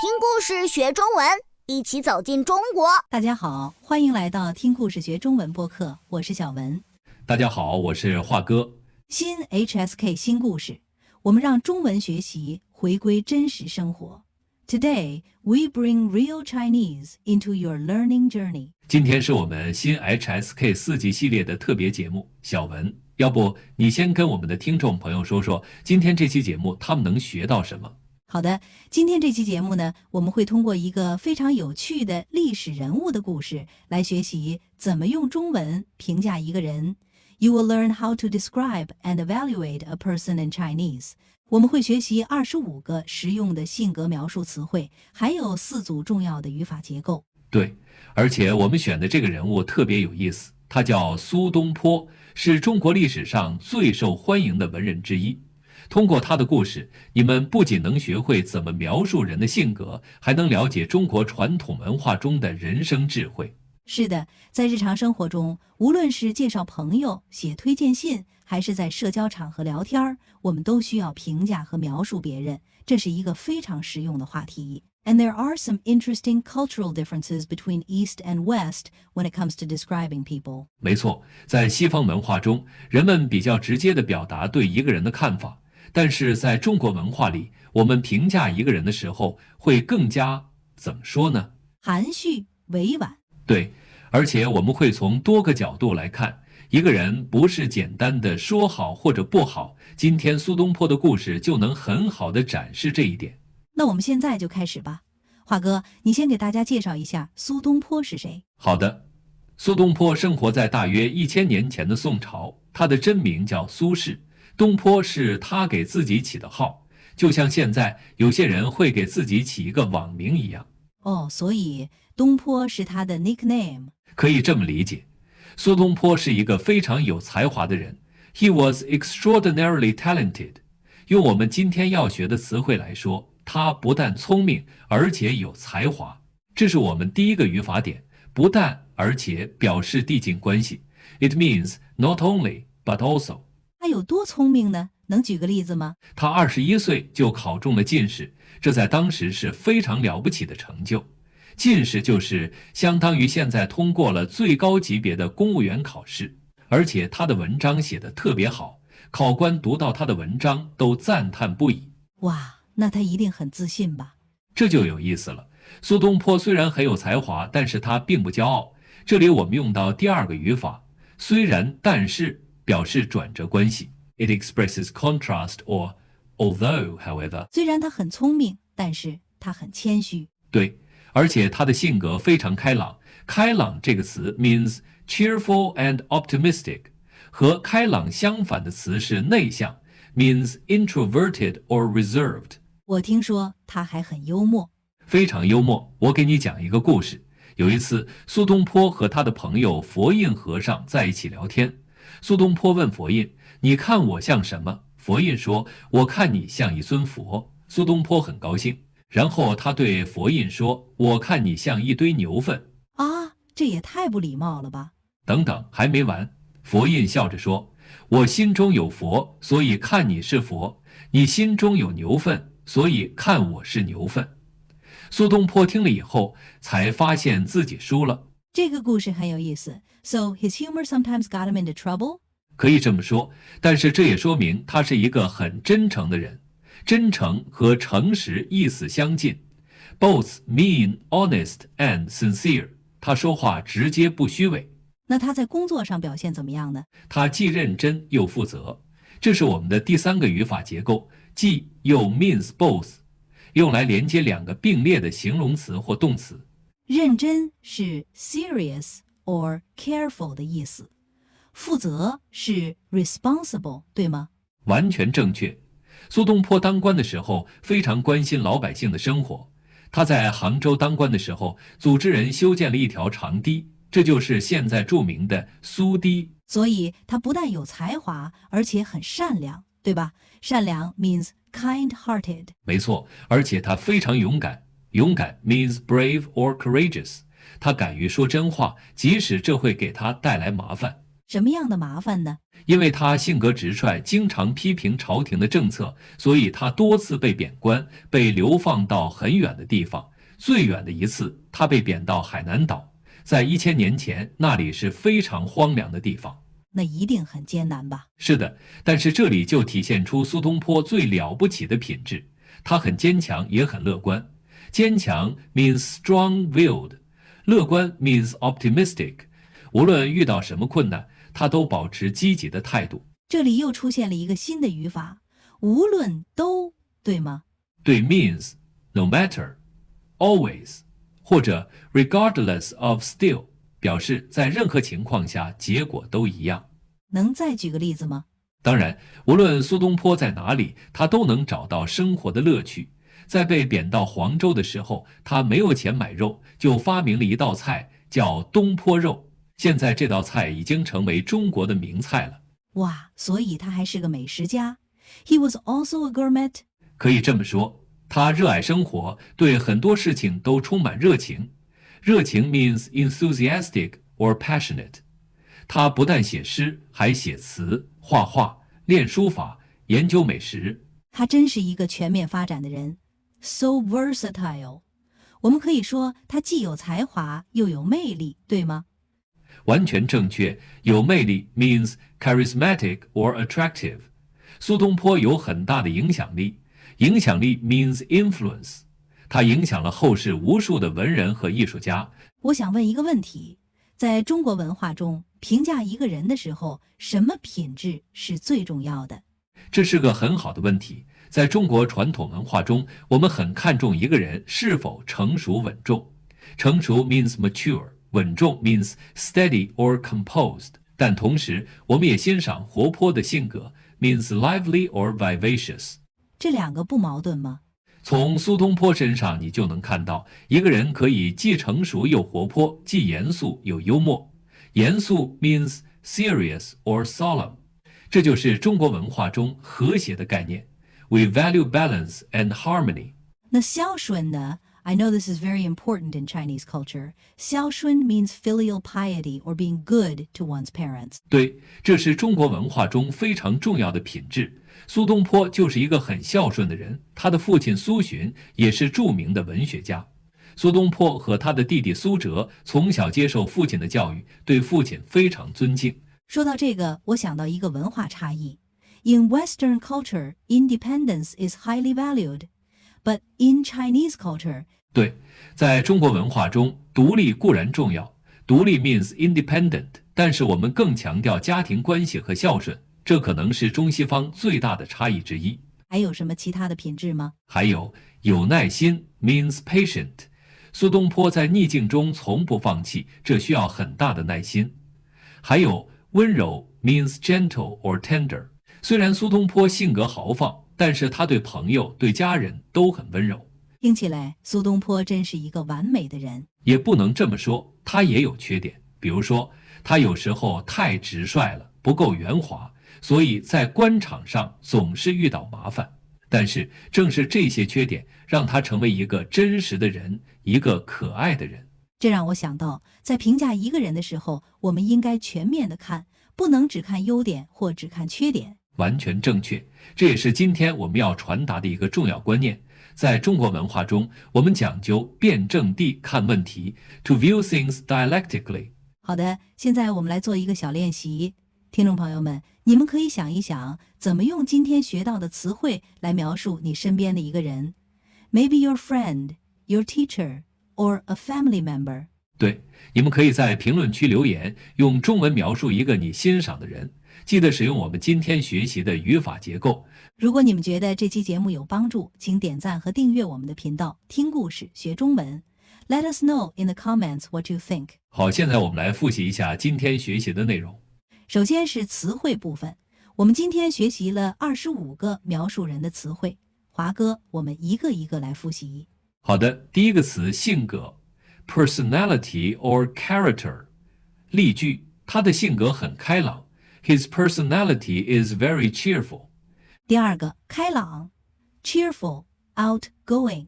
听故事学中文，一起走进中国。大家好，欢迎来到听故事学中文播客，我是小文。大家好，我是华哥。新 HSK 新故事，我们让中文学习回归真实生活。Today, we bring real Chinese into your learning journey. 今天是我们新 HSK 4季系列的特别节目，小文，要不你先跟我们的听众朋友说说，今天这期节目他们能学到什么？好的，今天这期节目呢，我们会通过一个非常有趣的历史人物的故事来学习怎么用中文评价一个人。You will learn how to describe and evaluate a person in Chinese. 我们会学习25个实用的性格描述词汇，还有4组重要的语法结构。对，而且我们选的这个人物特别有意思，他叫苏东坡，是中国历史上最受欢迎的文人之一。通过他的故事，你们不仅能学会怎么描述人的性格，还能了解中国传统文化中的人生智慧。是的，在日常生活中，无论是介绍朋友、写推荐信，还是在社交场合聊天，我们都需要评价和描述别人，这是一个非常实用的话题。And there are some interesting cultural differences between East and West when it comes to describing people. 没错，在西方文化中，人们比较直接地表达对一个人的看法，但是在中国文化里，我们评价一个人的时候会更加，怎么说呢？含蓄、委婉。对，而且我们会从多个角度来看，一个人不是简单的说好或者不好。今天苏东坡的故事就能很好地展示这一点。那我们现在就开始吧。华哥，你先给大家介绍一下苏东坡是谁？好的，苏东坡生活在大约1000年前的宋朝，他的真名叫苏轼，东坡是他给自己起的号，就像现在有些人会给自己起一个网名一样。哦，所以东坡是他的 nickname。可以这么理解，苏东坡是一个非常有才华的人。He was extraordinarily talented。用我们今天要学的词汇来说，他不但聪明，而且有才华。这是我们第一个语法点，不但而且表示递进关系。It means not only, but also。他有多聪明呢？能举个例子吗？他21岁就考中了进士，这在当时是非常了不起的成就。进士就是相当于现在通过了最高级别的公务员考试，而且他的文章写得特别好，考官读到他的文章都赞叹不已。哇，那他一定很自信吧？这就有意思了。苏东坡虽然很有才华，但是他并不骄傲。这里我们用到第2个语法，虽然但是表示转折关系。It expresses contrast or although, however。虽然他很聪明，但是他很谦虚。对，而且他的性格非常开朗。开朗这个词 means cheerful and optimistic， 和开朗相反的词是内向 means introverted or reserved。 我听说他还很幽默。非常幽默。我给你讲一个故事。有一次，苏东坡和他的朋友佛印和尚在一起聊天。苏东坡问佛印，你看我像什么？佛印说，我看你像一尊佛。苏东坡很高兴，然后他对佛印说，我看你像一堆牛粪。啊，这也太不礼貌了吧。等等，还没完。佛印笑着说，我心中有佛，所以看你是佛；你心中有牛粪，所以看我是牛粪。苏东坡听了以后，才发现自己输了。这个故事很有意思。So his humor sometimes got him into trouble？ 可以这么说，但是这也说明他是一个很真诚的人。真诚和诚实意思相近 ，both mean, honest and sincere。他说话直接不虚伪。那他在工作上表现怎么样呢？他既认真又负责。这是我们的第3个语法结构，既又 means both， 用来连接2个并列的形容词或动词。认真是 serious or careful 的意思，负责是 responsible， 对吗？完全正确。苏东坡当官的时候非常关心老百姓的生活。他在杭州当官的时候，组织人修建了一条长堤，这就是现在著名的苏堤。所以他不但有才华，而且很善良，对吧？善良 means kind-hearted。 没错，而且他非常勇敢。勇敢 means brave or courageous。他敢于说真话，即使这会给他带来麻烦。什么样的麻烦呢？因为他性格直率，经常批评朝廷的政策，所以他多次被贬官，被流放到很远的地方。最远的一次，他被贬到海南岛，在1000年前，那里是非常荒凉的地方。那一定很艰难吧？是的，但是这里就体现出苏东坡最了不起的品质，他很坚强，也很乐观。坚强 means strong-willed， 乐观 means optimistic。无论遇到什么困难，他都保持积极的态度。这里又出现了一个新的语法，无论都，对吗？对 means no matter、always 或者 regardless of still， 表示在任何情况下结果都一样。能再举个例子吗？当然，无论苏东坡在哪里，他都能找到生活的乐趣。在被贬到黄州的时候，他没有钱买肉，就发明了一道菜，叫东坡肉。现在这道菜已经成为中国的名菜了。哇，所以他还是个美食家。He was also a gourmet。可以这么说，他热爱生活，对很多事情都充满热情。热情 means enthusiastic or passionate。他不但写诗，还写词、画画、练书法、研究美食。他真是一个全面发展的人 ，so versatile。我们可以说他既有才华又有魅力，对吗？完全正确，有魅力 means charismatic or attractive。苏东坡有很大的影响力，影响力 means influence。他影响了后世无数的文人和艺术家。我想问一个问题，在中国文化中，评价一个人的时候，什么品质是最重要的？这是个很好的问题。在中国传统文化中，我们很看重一个人是否成熟稳重。成熟 means mature， 稳重 means steady or composed。但同时，我们也欣赏活泼的性格 means lively or vivacious。这两个不矛盾吗？从苏东坡身上，你就能看到一个人可以既成熟又活泼，既严肃又幽默。严肃 means serious or solemn。这就是中国文化中和谐的概念。We value balance and harmony。那孝顺呢？ I know this is very important in Chinese culture. 孝顺 means filial piety or being good to one's parents. 对，这是中国文化中非常重要的品质。苏东坡就是一个很孝顺的人，他的父亲苏洵也是著名的文学家。苏东坡和他的弟弟苏辙从小接受父亲的教育，对父亲非常尊敬。说到这个，我想到一个文化差异。In Western culture, independence is highly valued, but in Chinese culture, 对，在中国文化中，独立固然重要，独立 means independent， 但是我们更强调家庭关系和孝顺，这可能是中西方最大的差异之一。还有什么其他的品质吗？还有耐心 means patient。苏东坡在逆境中从不放弃，这需要很大的耐心。还有温柔 means gentle or tender。虽然苏东坡性格豪放，但是他对朋友、对家人都很温柔。听起来苏东坡真是一个完美的人。也不能这么说，他也有缺点。比如说，他有时候太直率了，不够圆滑，所以在官场上总是遇到麻烦。但是正是这些缺点，让他成为一个真实的人，一个可爱的人。这让我想到，在评价一个人的时候，我们应该全面的看，不能只看优点或只看缺点。完全正确，这也是今天我们要传达的一个重要观念。在中国文化中，我们讲究辩证地看问题 ，to view things dialectically。好的，现在我们来做一个小练习。听众朋友们，你们可以想一想，怎么用今天学到的词汇来描述你身边的一个人。Maybe your friend, your teacher, or a family member。对，你们可以在评论区留言，用中文描述一个你欣赏的人。记得使用我们今天学习的语法结构。如果你们觉得这期节目有帮助，请点赞和订阅我们的频道，听故事学中文。Let us know in the comments what you think。好，现在我们来复习一下今天学习的内容。首先是词汇部分，我们今天学习了25个描述人的词汇。华哥，我们一个一个来复习。好的，第一个词性格 ，personality or character。例句，他的性格很开朗。His personality is very cheerful。第二个，开朗 cheerful, outgoing。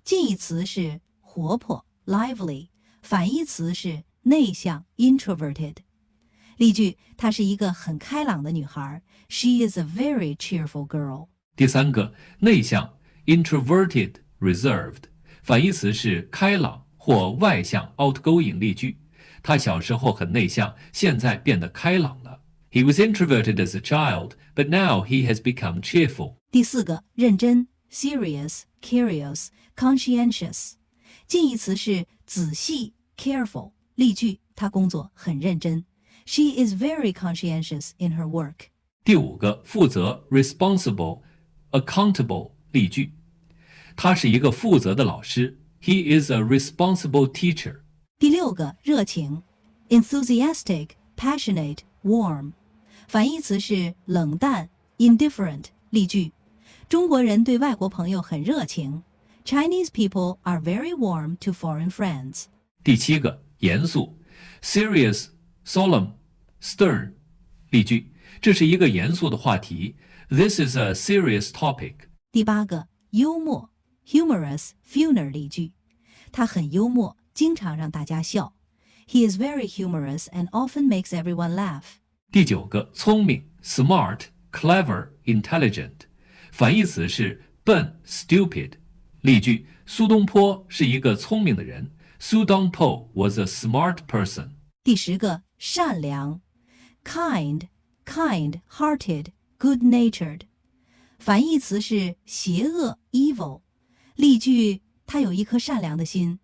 近义词是活泼 lively， 反义词是内向 introverted。例句，她是一个很开朗的女孩。She is a very cheerful girl。第三个，内向 introverted reserved， 反义词是开朗或外向 outgoing。例句，他小时候很内向，现在变得开朗了。He was introverted as a child, but now he has become cheerful。第四个，认真 serious, curious, conscientious。近义词是仔细 careful。例句，她工作很认真。She is very conscientious in her work。第五个，负责 responsible, accountable。例句，他是一个负责的老师。He is a responsible teacher。第六个，热情 enthusiastic, passionate, warm。反义词是冷淡 indifferent。例句，中国人对外国朋友很热情。Chinese people are very warm to foreign friends。第七个，严肃 serious, solemn, stern。例句，这是一个严肃的话题。This is a serious topic。第八个，幽默 humorous, funner。例句，他很幽默，经常让大家笑。He is very humorous and often makes everyone laugh。第九个，聪明 smart, clever, intelligent。反义词是笨 stupid。例句，苏东坡是一个聪明的人。Su Dongpo was a smart person。第十个，善良 kind, kind-hearted, good-natured。反义词是邪恶 evil。例句，她有一颗善良的心。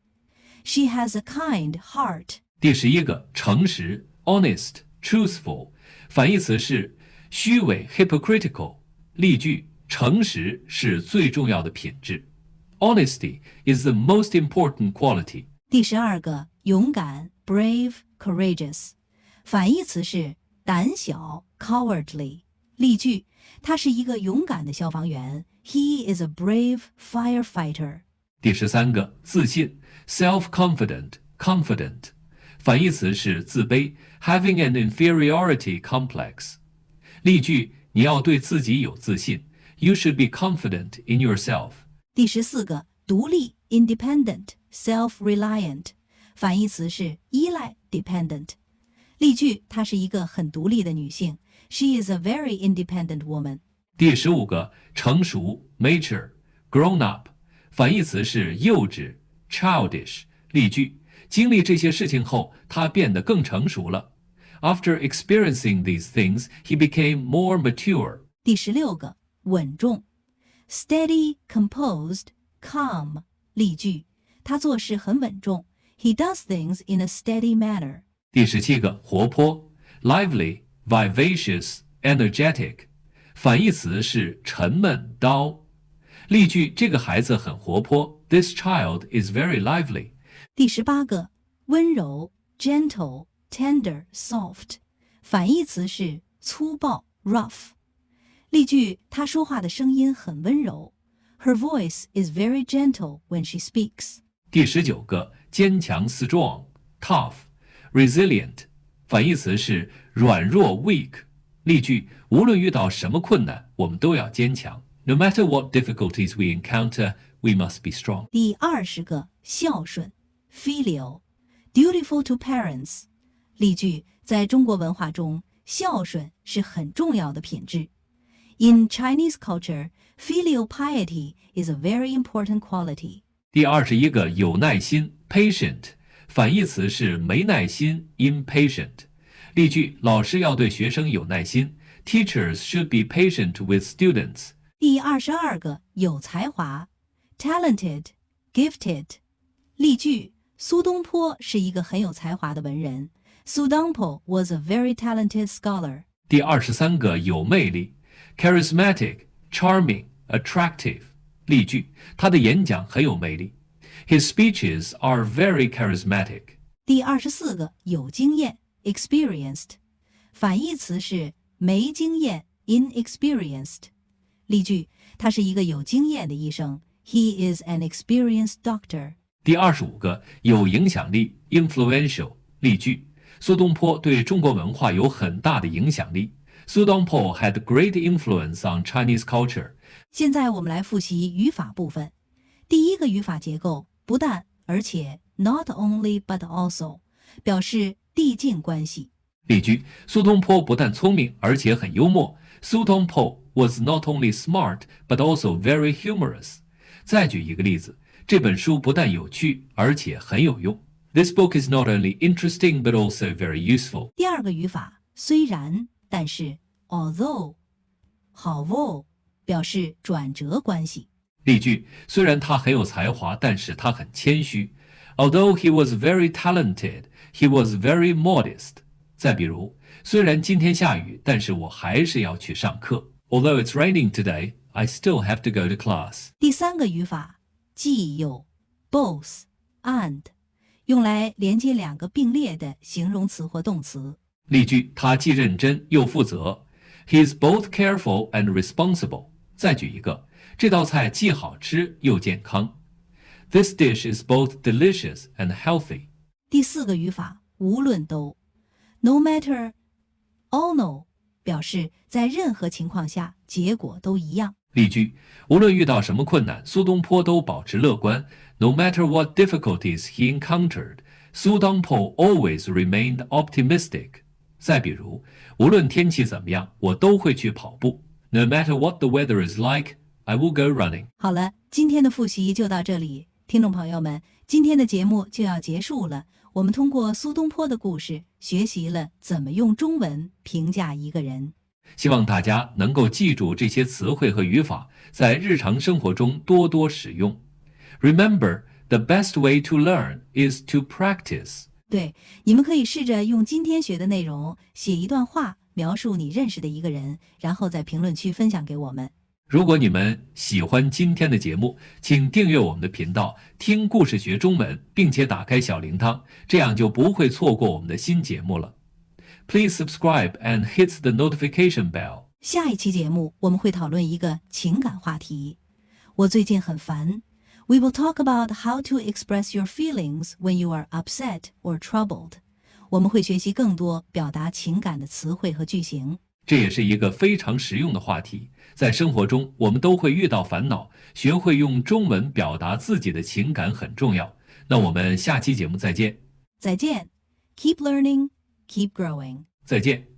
She has a kind heart。第十一个，诚实 honest, truthful。反义词是虚伪 hypocritical。例句，诚实是最重要的品质。Honesty is the most important quality。第十二个，勇敢 brave, courageous。反义词是胆小 cowardly。例句，他是一个勇敢的消防员。He is a brave firefighter。第十三个，自信 self-confident, confident。反义词是自卑 having an inferiority complex。例句，你要对自己有自信。You should be confident in yourself。第十四个，独立 independent, self-reliant。反义词是依赖 dependent。例句，她是一个很独立的女性。She is a very independent woman。第十五个，成熟 mature, grown up。反义词是幼稚 childish。例句，经历这些事情后，他变得更成熟了。After experiencing these things, he became more mature。第十六个，稳重 steady, composed, calm。例句，他做事很稳重。He does things in a steady manner。第十七个，活泼 lively, vivacious, energetic。反义词是沉闷 dull。例句，这个孩子很活泼。This child is very lively。第十八个，温柔 gentle, tender, soft。反义词是粗暴 rough。例句，她说话的声音很温柔。Her voice is very gentle when she speaks。第十九个，坚强 strong, tough, resilient。反义词是软弱 weak。例句，无论遇到什么困难，我们都要坚强。No matter what difficulties we encounter, we must be strong。第20个，孝顺 filial, dutiful to parents。例句，在中国文化中，孝顺是很重要的品质。In Chinese culture, filial piety is a very important quality。第21个，有耐心 patient。反义词是没耐心 impatient。例句，老师要对学生有耐心。Teachers should be patient with students。第22个，有才华 talented, gifted。例句，苏东坡是一个很有才华的文人。Su Dongpo was a very talented scholar。第23个，有魅力 charismatic, charming, attractive。例句，他的演讲很有魅力。His speeches are very charismatic。第24个，有经验 experienced。反义词是没经验 inexperienced。例句，他是一个有经验的医生。He is an experienced doctor。第25个，有影响力 influential。例句，苏东坡对中国文化有很大的影响力。Su Dongpo had great influence on Chinese culture。现在我们来复习语法部分。第一个语法结构，不但而且 not only but also， 表示递进关系。例句：苏东坡不但聪明，而且很幽默。苏东坡 was not only smart but also very humorous。再举一个例子，这本书不但有趣，而且很有用。This book is not only interesting but also very useful。第二个语法，虽然，但是 although、however 表示转折关系。例句：虽然他很有才华，但是他很谦虚。Although he was very talented, he was very modest。再比如，虽然今天下雨，但是我还是要去上课。Although it's raining today, I still have to go to class。第三个语法，既有 both and，用来连接两个并列的形容词或动词。例句：他既认真又负责。He is both careful and responsible。再举一个，这道菜既好吃又健康。This dish is both delicious and healthy。第四个语法，无论都 no matter all no 表示在任何情况下结果都一样。例句：无论遇到什么困难，苏东坡都保持乐观。No matter what difficulties he encountered, 苏东坡 always remained optimistic。再比如，无论天气怎么样，我都会去跑步。No matter what the weather is like, I will go running。好了，今天的复习就到这里，听众朋友们，今天的节目就要结束了。我们通过苏东坡的故事，学习了怎么用中文评价一个人。希望大家能够记住这些词汇和语法，在日常生活中多多使用。Remember, the best way to learn is to practice。对，你们可以试着用今天学的内容写一段话，描述你认识的一个人，然后在评论区分享给我们。如果你们喜欢今天的节目，请订阅我们的频道，听故事学中文，并且打开小铃铛，这样就不会错过我们的新节目了。Please subscribe and hit the notification bell。下一期节目我们会讨论一个情感话题。我最近很烦。We will talk about how to express your feelings when you are upset or troubled。我们会学习更多表达情感的词汇和句型。这也是一个非常实用的话题，在生活中我们都会遇到烦恼，学会用中文表达自己的情感很重要。那我们下期节目再见。再见 ，Keep learning, keep growing。再见。